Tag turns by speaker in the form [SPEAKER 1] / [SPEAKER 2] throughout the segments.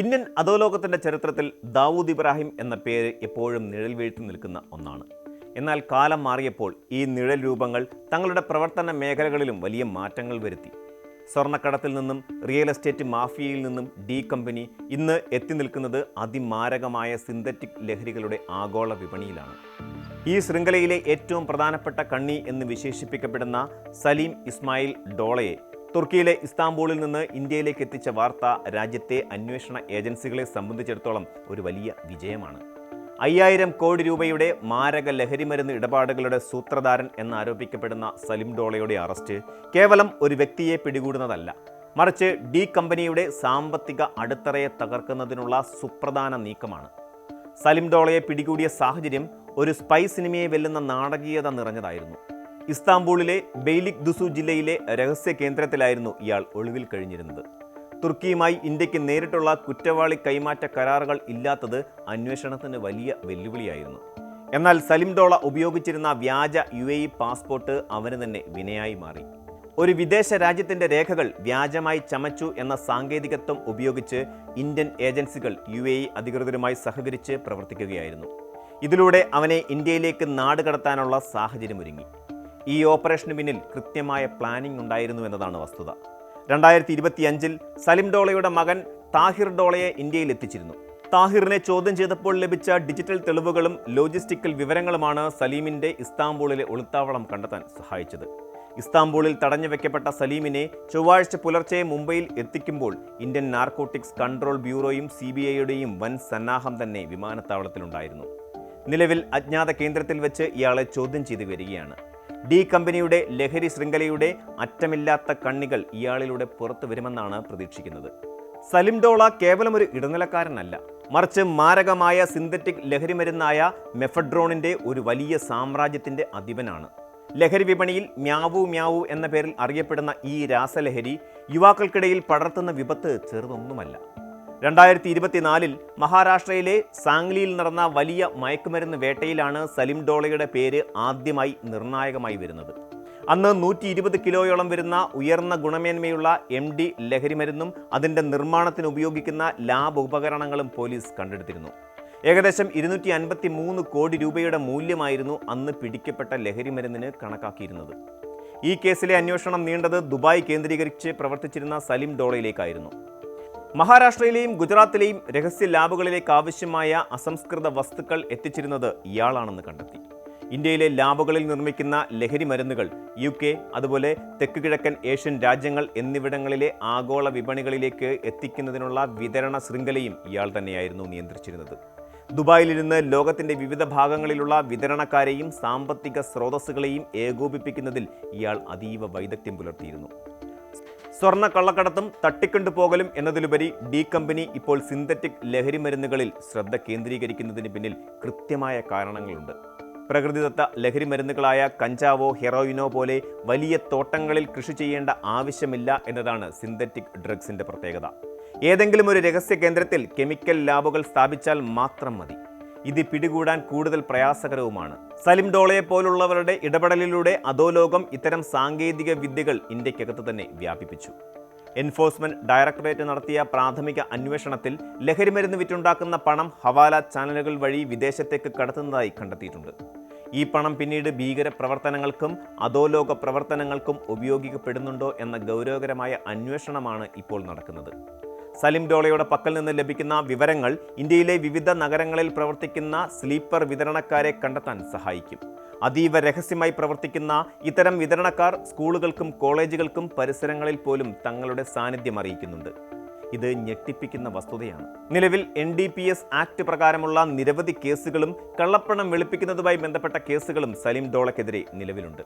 [SPEAKER 1] Indian അധോലോകത്തിൻ്റെ ചരിത്രത്തിൽ ദാവൂദ് ഇബ്രാഹിം എന്ന പേര് എപ്പോഴും നിഴൽ വീഴ്ത്തി നിൽക്കുന്ന ഒന്നാണ്. എന്നാൽ കാലം മാറിയപ്പോൾ ഈ നിഴൽ രൂപങ്ങൾ തങ്ങളുടെ പ്രവർത്തന മേഖലകളിലും വലിയ മാറ്റങ്ങൾ വരുത്തി. സ്വർണ്ണക്കടത്തിൽ നിന്നും റിയൽ എസ്റ്റേറ്റ് മാഫിയയിൽ നിന്നും ഡി കമ്പനി ഇന്ന് എത്തി നിൽക്കുന്നത് അതിമാരകമായ സിന്തറ്റിക് ലഹരികളുടെ ആഗോള വിപണിയിലാണ്. ഈ ശൃംഖലയിലെ ഏറ്റവും പ്രധാനപ്പെട്ട കണ്ണി എന്ന് വിശേഷിപ്പിക്കപ്പെടുന്ന സലീം ഇസ്മായിൽ ഡോളയെ തുർക്കിയിലെ ഇസ്താംബൂളിൽ നിന്ന് ഇന്ത്യയിലേക്ക് എത്തിച്ച വാർത്ത രാജ്യത്തെ അന്വേഷണ ഏജൻസികളെ സംബന്ധിച്ചിടത്തോളം ഒരു വലിയ വിജയമാണ്. 5000 കോടി രൂപയുടെ മാരക ലഹരിമരുന്ന് ഇടപാടുകളുടെ സൂത്രധാരൻ എന്നാരോപിക്കപ്പെടുന്ന സലിം ഡോളയുടെ അറസ്റ്റ് കേവലം ഒരു വ്യക്തിയെ പിടികൂടുന്നതല്ല, മറിച്ച് ഡി കമ്പനിയുടെ സാമ്പത്തിക അടിത്തറയെ തകർക്കുന്നതിനുള്ള സുപ്രധാന നീക്കമാണ്. സലിം ഡോളയെ പിടികൂടിയ സാഹചര്യം ഒരു സ്പൈ സിനിമയെ വെല്ലുന്ന നാടകീയത നിറഞ്ഞതായിരുന്നു. ഇസ്താംബൂളിലെ ബെയ്ലിക് ദുസു ജില്ലയിലെ രഹസ്യ കേന്ദ്രത്തിലായിരുന്നു ഇയാൾ ഒളിവിൽ കഴിഞ്ഞിരുന്നത്. തുർക്കിയുമായി ഇന്ത്യക്ക് നേരിട്ടുള്ള കുറ്റവാളി കൈമാറ്റ കരാറുകൾ ഇല്ലാത്തത് അന്വേഷണത്തിന് വലിയ വെല്ലുവിളിയായിരുന്നു. എന്നാൽ സലിം ഡോള ഉപയോഗിച്ചിരുന്ന വ്യാജ UAE പാസ്പോർട്ട് അവന് തന്നെ വിനയായി മാറി. ഒരു വിദേശ രാജ്യത്തിൻ്റെ രേഖകൾ വ്യാജമായി ചമച്ചു എന്ന സാങ്കേതികത്വം ഉപയോഗിച്ച് ഇന്ത്യൻ ഏജൻസികൾ UAE അധികൃതരുമായി സഹകരിച്ച് പ്രവർത്തിക്കുകയായിരുന്നു. ഇതിലൂടെ അവനെ ഇന്ത്യയിലേക്ക് നാടുകടത്താനുള്ള സാഹചര്യമൊരുങ്ങി. ഈ ഓപ്പറേഷന് പിന്നിൽ കൃത്യമായ പ്ലാനിംഗ് ഉണ്ടായിരുന്നു എന്നതാണ് വസ്തുത. 2025 സലിം ഡോളയുടെ മകൻ താഹിർ ഡോളയെ ഇന്ത്യയിൽ എത്തിച്ചിരുന്നു. താഹിറിനെ ചോദ്യം ചെയ്തപ്പോൾ ലഭിച്ച ഡിജിറ്റൽ തെളിവുകളും ലോജിസ്റ്റിക്കൽ വിവരങ്ങളുമാണ് സലീമിൻ്റെ ഇസ്താംബൂളിലെ ഒളിത്താവളം കണ്ടെത്താൻ സഹായിച്ചത്. ഇസ്താംബൂളിൽ തടഞ്ഞു വെക്കപ്പെട്ട സലീമിനെ ചൊവ്വാഴ്ച പുലർച്ചെ മുംബൈയിൽ എത്തിക്കുമ്പോൾ ഇന്ത്യൻ നാർക്കോട്ടിക്സ് കൺട്രോൾ ബ്യൂറോയും CBIയുടെയും വൻ സന്നാഹം തന്നെ വിമാനത്താവളത്തിലുണ്ടായിരുന്നു. നിലവിൽ അജ്ഞാത കേന്ദ്രത്തിൽ വെച്ച് ഇയാളെ ചോദ്യം ചെയ്തു വരികയാണ്. ഡി കമ്പനിയുടെ ലഹരി ശൃംഖലയുടെ അറ്റമില്ലാത്ത കണ്ണികൾ ഇയാളിലൂടെ പുറത്തു വരുമെന്നാണ് പ്രതീക്ഷിക്കുന്നത്. സലിം ഡോള കേവലം ഒരു ഇടനിലക്കാരനല്ല, മറിച്ച് മാരകമായ സിന്തറ്റിക് ലഹരിമരുന്നായ മെഫഡ്രോണിൻ്റെ ഒരു വലിയ സാമ്രാജ്യത്തിൻ്റെ അധിപനാണ്. ലഹരി വിപണിയിൽ മ്യാവൂ മ്യാവൂ എന്ന പേരിൽ അറിയപ്പെടുന്ന ഈ രാസലഹരി യുവാക്കൾക്കിടയിൽ പടർത്തുന്ന വിപത്ത് ചെറുതൊന്നുമല്ല. 2024 മഹാരാഷ്ട്രയിലെ സാംഗ്ലിയിൽ നടന്ന വലിയ മയക്കുമരുന്ന് വേട്ടയിലാണ് സലിം ഡോളയുടെ പേര് ആദ്യമായി നിർണായകമായി വരുന്നത്. അന്ന് 120 കിലോയോളം വരുന്ന ഉയർന്ന ഗുണമേന്മയുള്ള MD ലഹരിമരുന്നും അതിൻ്റെ നിർമ്മാണത്തിന് ഉപയോഗിക്കുന്ന ലാബ് ഉപകരണങ്ങളും പോലീസ് കണ്ടെടുത്തിരുന്നു. ഏകദേശം 253 കോടി രൂപയുടെ മൂല്യമായിരുന്നു അന്ന് പിടിക്കപ്പെട്ട ലഹരിമരുന്നിന് കണക്കാക്കിയിരുന്നത്. ഈ കേസിലെ അന്വേഷണം നീണ്ടത് ദുബായ് കേന്ദ്രീകരിച്ച് പ്രവർത്തിച്ചിരുന്ന സലിം ഡോളയിലേക്കായിരുന്നു. മഹാരാഷ്ട്രയിലെയും ഗുജറാത്തിലെയും രഹസ്യ ലാബുകളിലേക്ക് ആവശ്യമായ അസംസ്കൃത വസ്തുക്കൾ എത്തിച്ചിരുന്നത് ഇയാളാണെന്ന് കണ്ടെത്തി. ഇന്ത്യയിലെ ലാബുകളിൽ നിർമ്മിക്കുന്ന ലഹരി മരുന്നുകൾ UK, അതുപോലെ തെക്ക് കിഴക്കൻ ഏഷ്യൻ രാജ്യങ്ങൾ എന്നിവിടങ്ങളിലെ ആഗോള വിപണികളിലേക്ക് എത്തിക്കുന്നതിനുള്ള വിതരണ ശൃംഖലയും ഇയാൾ തന്നെയായിരുന്നു നിയന്ത്രിച്ചിരുന്നത്. ദുബായിലിരുന്ന് ലോകത്തിൻ്റെ വിവിധ ഭാഗങ്ങളിലുള്ള വിതരണക്കാരെയും സാമ്പത്തിക സ്രോതസ്സുകളെയും ഏകോപിപ്പിക്കുന്നതിൽ ഇയാൾ അതീവ വൈദഗ്ധ്യം പുലർത്തിയിരുന്നു. സ്വർണ്ണ കള്ളക്കടത്തും തട്ടിക്കൊണ്ടുപോകലും എന്നതിലുപരി ഡി കമ്പനി ഇപ്പോൾ സിന്തറ്റിക് ലഹരി മരുന്നുകളിൽ ശ്രദ്ധ കേന്ദ്രീകരിക്കുന്നതിന് പിന്നിൽ കൃത്യമായ കാരണങ്ങളുണ്ട്. പ്രകൃതിദത്ത ലഹരി മരുന്നുകളായ കഞ്ചാവോ ഹെറോയിനോ പോലെ വലിയ തോട്ടങ്ങളിൽ കൃഷി ചെയ്യേണ്ട ആവശ്യമില്ല എന്നതാണ് സിന്തറ്റിക് ഡ്രഗ്സിൻ്റെ പ്രത്യേകത. ഏതെങ്കിലും ഒരു രഹസ്യ കേന്ദ്രത്തിൽ കെമിക്കൽ ലാബുകൾ സ്ഥാപിച്ചാൽ മാത്രം മതി. ഇത് പിടികൂടാൻ കൂടുതൽ പ്രയാസകരവുമാണ്. സലിം ഡോളയെ പോലുള്ളവരുടെ ഇടപെടലിലൂടെ അധോലോകം ഇത്തരം സാങ്കേതിക വിദ്യകൾ ഇന്ത്യക്കകത്ത് തന്നെ വ്യാപിപ്പിച്ചു. എൻഫോഴ്സ്മെന്റ് ഡയറക്ടറേറ്റ് നടത്തിയ പ്രാഥമിക അന്വേഷണത്തിൽ ലഹരിമരുന്ന് വിറ്റുണ്ടാക്കുന്ന പണം ഹവാല ചാനലുകൾ വഴി വിദേശത്തേക്ക് കടത്തുന്നതായി കണ്ടെത്തിയിട്ടുണ്ട്. ഈ പണം പിന്നീട് ഭീകര പ്രവർത്തനങ്ങൾക്കും അധോലോക പ്രവർത്തനങ്ങൾക്കും ഉപയോഗിക്കപ്പെടുന്നുണ്ടോ എന്ന ഗൗരവകരമായ അന്വേഷണമാണ് ഇപ്പോൾ നടക്കുന്നത്. സലിം ഡോളയുടെ പക്കൽ നിന്ന് ലഭിക്കുന്ന വിവരങ്ങൾ ഇന്ത്യയിലെ വിവിധ നഗരങ്ങളിൽ പ്രവർത്തിക്കുന്ന സ്ലീപ്പർ വിതരണക്കാരെ കണ്ടെത്താൻ സഹായിക്കും. അതീവ രഹസ്യമായി പ്രവർത്തിക്കുന്ന ഇത്തരം വിതരണക്കാർ സ്കൂളുകൾക്കും കോളേജുകൾക്കും പരിസരങ്ങളിൽ പോലും തങ്ങളുടെ സാന്നിധ്യം അറിയിക്കുന്നുണ്ട്. ഇത് ഞെട്ടിപ്പിക്കുന്ന വസ്തുതയാണ്. നിലവിൽ NDPS ആക്ട് പ്രകാരമുള്ള നിരവധി കേസുകളും കള്ളപ്പണം വെളുപ്പിക്കുന്നതുമായി ബന്ധപ്പെട്ട കേസുകളും സലിം ഡോളയ്ക്കെതിരെ നിലവിലുണ്ട്.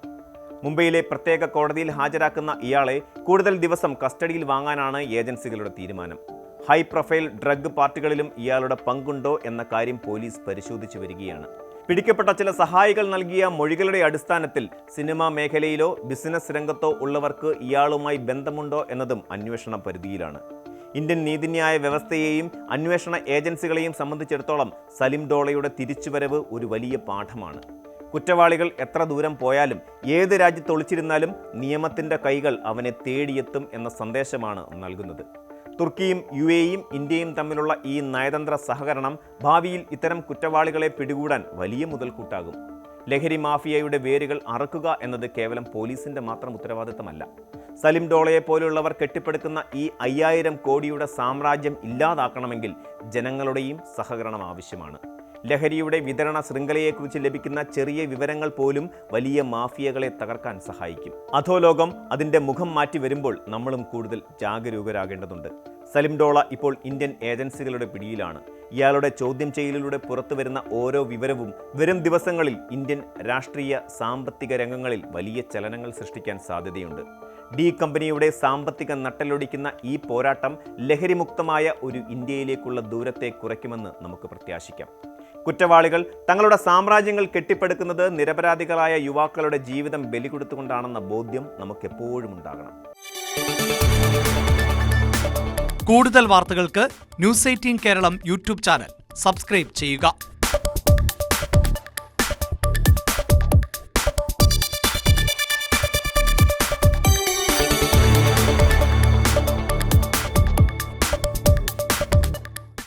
[SPEAKER 1] മുംബൈയിലെ പ്രത്യേക കോടതിയിൽ ഹാജരാക്കുന്ന ഇയാളെ കൂടുതൽ ദിവസം കസ്റ്റഡിയിൽ വാങ്ങാനാണ് ഏജൻസികളുടെ തീരുമാനം. ഹൈ പ്രൊഫൈൽ ഡ്രഗ് പാർട്ടികളിലും ഇയാളുടെ പങ്കുണ്ടോ എന്ന കാര്യം പോലീസ് പരിശോധിച്ചു വരികയാണ്. പിടിക്കപ്പെട്ട ചില സഹായികൾ നൽകിയ മൊഴികളുടെ അടിസ്ഥാനത്തിൽ സിനിമാ മേഖലയിലോ ബിസിനസ് രംഗത്തോ ഉള്ളവർക്ക് ഇയാളുമായി ബന്ധമുണ്ടോ എന്നതും അന്വേഷണ പരിധിയിലാണ്. ഇന്ത്യൻ നീതിന്യായ വ്യവസ്ഥയെയും അന്വേഷണ ഏജൻസികളെയും സംബന്ധിച്ചിടത്തോളം സലിം ഡോളയുടെ തിരിച്ചുവരവ് ഒരു വലിയ പാഠമാണ്. കുറ്റവാളികൾ എത്ര ദൂരം പോയാലും ഏത് രാജ്യത്ത് ഒളിച്ചിരുന്നാലും നിയമത്തിൻ്റെ കൈകൾ അവനെ തേടിയെത്തും എന്ന സന്ദേശമാണ് നൽകുന്നത്. തുർക്കിയും UAEയും ഇന്ത്യയും തമ്മിലുള്ള ഈ നയതന്ത്ര സഹകരണം ഭാവിയിൽ ഇത്തരം കുറ്റവാളികളെ പിടികൂടാൻ വലിയ മുതൽക്കൂട്ടാകും. ലഹരി മാഫിയയുടെ വേരുകൾ അറുക്കുക എന്നത് കേവലം പോലീസിന്റെ മാത്രം ഉത്തരവാദിത്തമല്ല. സലിം ഡോളയെ പോലുള്ളവർ കെട്ടിപ്പടുക്കുന്ന ഈ 5000 കോടിയുടെ സാമ്രാജ്യം ഇല്ലാതാക്കണമെങ്കിൽ ജനങ്ങളുടെയും സഹകരണം ആവശ്യമാണ്. ലഹരിയുടെ വിതരണ ശൃംഖലയെക്കുറിച്ച് ലഭിക്കുന്ന ചെറിയ വിവരങ്ങൾ പോലും വലിയ മാഫിയകളെ തകർക്കാൻ സഹായിക്കും. അധോലോകം അതിൻ്റെ മുഖം മാറ്റി വരുമ്പോൾ നമ്മളും കൂടുതൽ ജാഗരൂകരാകേണ്ടതുണ്ട്. സലിം ഡോള ഇപ്പോൾ ഇന്ത്യൻ ഏജൻസികളുടെ പിടിയിലാണ്. ഇയാളുടെ ചോദ്യം ചെയ്യലിലൂടെ പുറത്തു വരുന്ന ഓരോ വിവരവും വരും ദിവസങ്ങളിൽ ഇന്ത്യൻ രാഷ്ട്രീയ സാമ്പത്തിക രംഗങ്ങളിൽ വലിയ ചലനങ്ങൾ സൃഷ്ടിക്കാൻ സാധ്യതയുണ്ട്. ഡി കമ്പനിയുടെ സാമ്പത്തിക നട്ടലൊടിക്കുന്ന ഈ പോരാട്ടം ലഹരിമുക്തമായ ഒരു ഇന്ത്യയിലേക്കുള്ള ദൂരത്തെ കുറയ്ക്കുമെന്ന് നമുക്ക് പ്രത്യാശിക്കാം. കുറ്റവാളികൾ തങ്ങളുടെ സാമ്രാജ്യങ്ങൾ കെട്ടിപ്പടുക്കുന്നത് നിരപരാധികളായ യുവാക്കളുടെ ജീവിതം ബലികൊടുത്തുകൊണ്ടാണെന്ന ബോധ്യം നമുക്കെപ്പോഴും ഉണ്ടാകണം.
[SPEAKER 2] കൂടുതൽ വാർത്തകൾക്ക് news 18 Keralam YouTube channel subscribe ചെയ്യുക.